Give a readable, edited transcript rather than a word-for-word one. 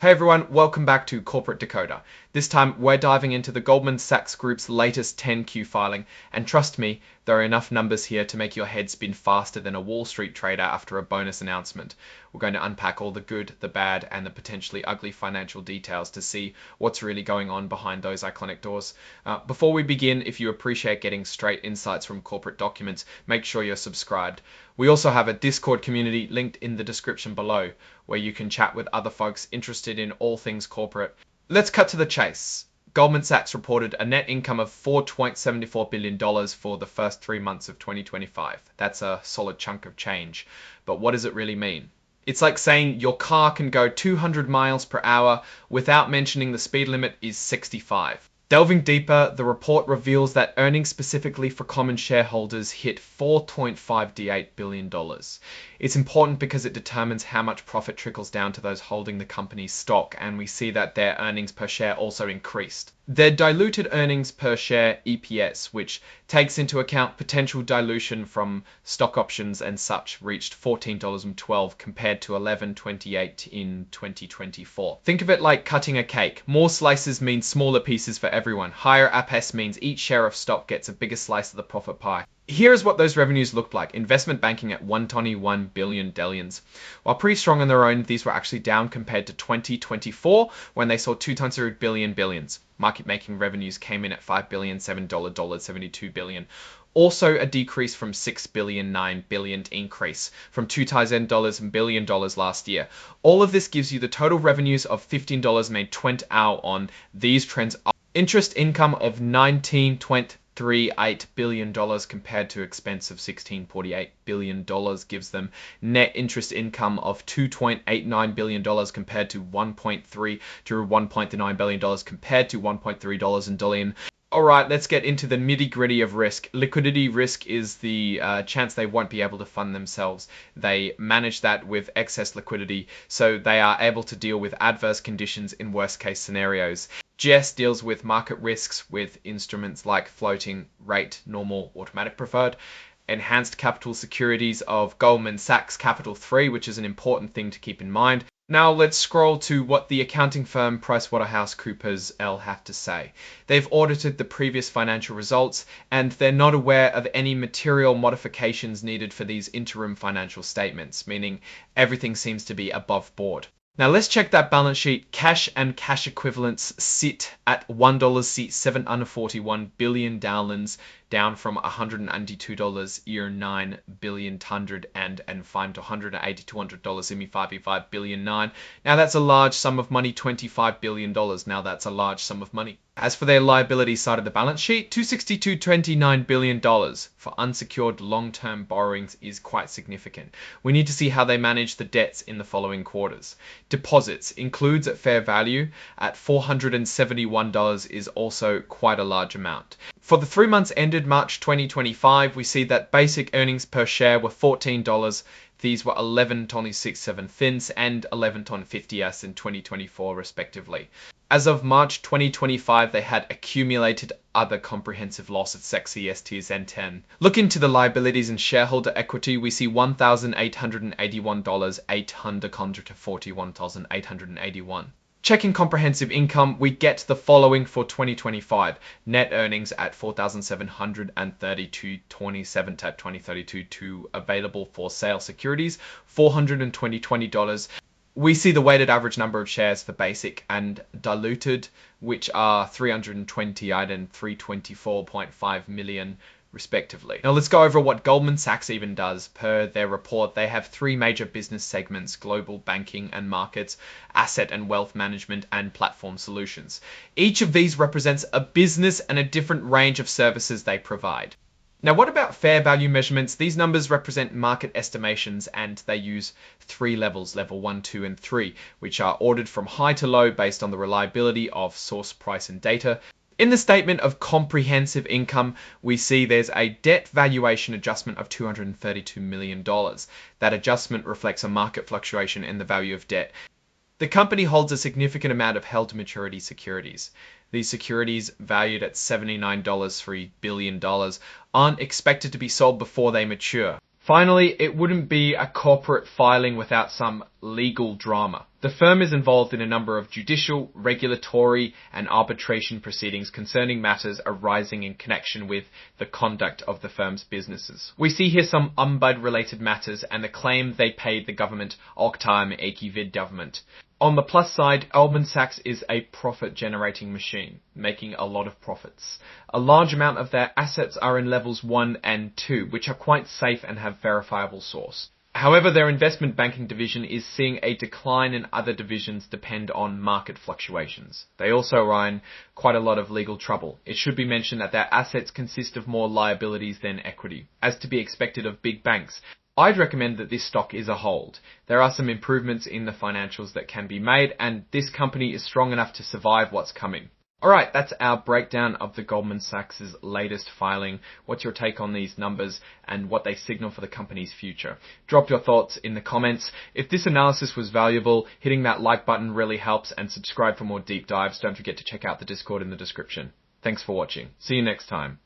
Hey everyone, welcome back to Corporate Decoder. This time we're diving into the Goldman Sachs Group's latest 10Q filing, and trust me, there are enough numbers here to make your head spin faster than a Wall Street trader after a bonus announcement. We're going to unpack all the good, the bad, and the potentially ugly financial details to see what's really going on behind those iconic doors. Before we begin, if you appreciate getting straight insights from corporate documents, make sure you're subscribed. We also have a Discord community linked in the description below, where you can chat with other folks interested in all things corporate. Let's cut to the chase. Goldman Sachs reported a net income of $4.74 billion for the first 3 months of 2025. That's a solid chunk of change. But what does it really mean? It's like saying your car can go 200 miles per hour without mentioning the speed limit is 65. Delving deeper, the report reveals that earnings specifically for common shareholders hit $4.58 billion. It's important because it determines how much profit trickles down to those holding the company's stock, and we see that their earnings per share also increased. Their diluted earnings per share EPS, which takes into account potential dilution from stock options and such, reached $14.12 compared to $11.28 in 2024. Think of it like cutting a cake. More slices means smaller pieces for everyone. Higher APS means each share of stock gets a bigger slice of the profit pie. Here's what those revenues looked like. Investment banking at $121 billion. While pretty strong on their own, these were actually down compared to 2024 when they saw $2.0 billions. Market making revenues came in at $5 billion, $72 billion. Also a decrease from $6 billion, $9 billion increase from $2,000 and billion last year. All of this gives you the total revenues of $15 made 20 out on these trends. Interest income of $19.38 billion compared to expense of $16.48 billion gives them net interest income of $2.89 billion compared to $1.9 billion compared to $1.3 billion. All right, let's get into the nitty-gritty of risk. Liquidity risk is the chance they won't be able to fund themselves. They manage that with excess liquidity, so they are able to deal with adverse conditions in worst-case scenarios. GS deals with market risks with instruments like floating rate, normal, automatic preferred, enhanced capital securities of Goldman Sachs Capital 3, which is an important thing to keep in mind. Now let's scroll to what the accounting firm PricewaterhouseCoopers L have to say. They've audited the previous financial results and they're not aware of any material modifications needed for these interim financial statements, meaning everything seems to be above board. Now let's check that balance sheet. Cash and cash equivalents sit at $1.741 billion, down from $192 year 9 billion hundred and $5 to $180 $5 billion 9. Now that's a large sum of money, $25 billion. Now that's a large sum of money. As for their liability side of the balance sheet, $262.29 billion for unsecured long-term borrowings is quite significant. We need to see how they manage the debts in the following quarters. Deposits includes at fair value at $471 is also quite a large amount. For the 3 months ended March 2025, we see that basic earnings per share were $14. These were 11.67 and 11.50 in 2024 respectively. As of March 2025, they had accumulated other comprehensive loss at sexy STSN10. Look into the liabilities and shareholder equity, we see $1,881, 800 to $41,881. Checking comprehensive income, we get the following for 2025. Net earnings at $4,732.27 at 2032 to available for sale securities, $420. We see the weighted average number of shares for basic and diluted, which are 328 and 324.5 million respectively. Now let's go over what Goldman Sachs even does. Per their report, they have 3 major business segments: global banking and markets, asset and wealth management, and platform solutions. Each of these represents a business and a different range of services they provide. Now, what about fair value measurements? These numbers represent market estimations and they use 3 levels, level 1, 2, and 3, which are ordered from high to low based on the reliability of source, price, and data. In the statement of comprehensive income, we see there's a debt valuation adjustment of $232 million. That adjustment reflects a market fluctuation in the value of debt. The company holds a significant amount of held-to-maturity securities. These securities, valued at $79.3 billion, aren't expected to be sold before they mature. Finally, it wouldn't be a corporate filing without some legal drama. The firm is involved in a number of judicial, regulatory, and arbitration proceedings concerning matters arising in connection with the conduct of the firm's businesses. We see here some Umbud-related matters and the claim they paid the government Oktime Vid government. On the plus side, Goldman Sachs is a profit-generating machine, making a lot of profits. A large amount of their assets are in levels 1 and 2, which are quite safe and have verifiable source. However, their investment banking division is seeing a decline and other divisions depend on market fluctuations. They also are in quite a lot of legal trouble. It should be mentioned that their assets consist of more liabilities than equity, as to be expected of big banks. I'd recommend that this stock is a hold. There are some improvements in the financials that can be made, and this company is strong enough to survive what's coming. Alright, that's our breakdown of the Goldman Sachs' latest filing. What's your take on these numbers and what they signal for the company's future? Drop your thoughts in the comments. If this analysis was valuable, hitting that like button really helps, and subscribe for more deep dives. Don't forget to check out the Discord in the description. Thanks for watching. See you next time.